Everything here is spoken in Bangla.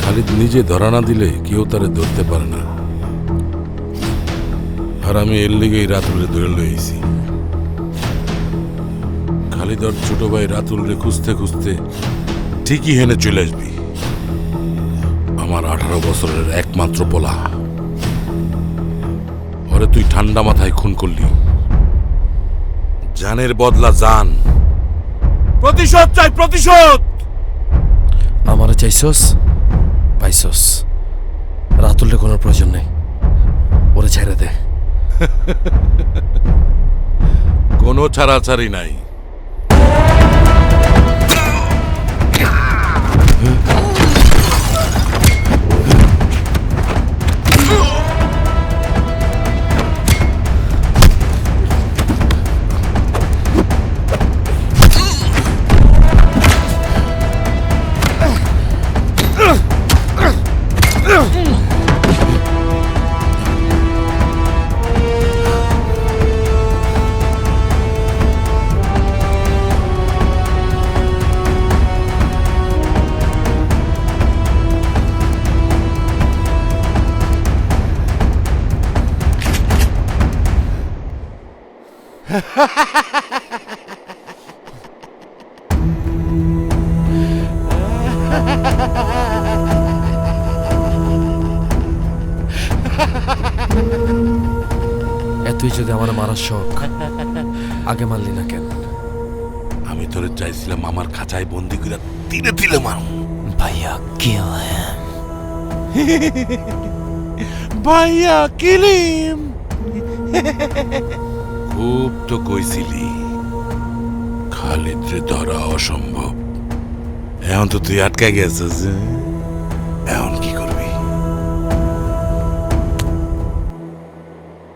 খালিদ নিজে ধরা না দিলে কেউ তারে ধরতে পারে না, আর আমি এর লিগেই রাতুলে ধরে লইছি। খালিদ আর ছোট ভাই রাতুলরে খুঁজতে খুঁজতে ঠিকই হেনে চলে আসবি। আমার 18 বছরের একমাত্র পোলা, ওরে তুই ঠান্ডা মাথায় খুন করলি। জানের বদলা জান, প্রতিশোধ চাই, প্রতিশোধ। আমারে চাইছস, পাইছস। রাতুলের কোনো প্রয়োজন নেই, ওরে ছেড়ে দে। কোনো ছাড়াছাড়ি নাই। এতই যদি আমার মারার শখ, আগে মারলি না কেন? আমি তোরে চাইছিলাম আমার খাঁচায় বন্দি করে তিলে তিলে মারো। ভাইয়া কিল হিম। ভাইয়া কিলিম। খুব তো কইছিলি খালিদ রে ধরা অসম্ভব, এখন তো তুই আটকা গেছিস।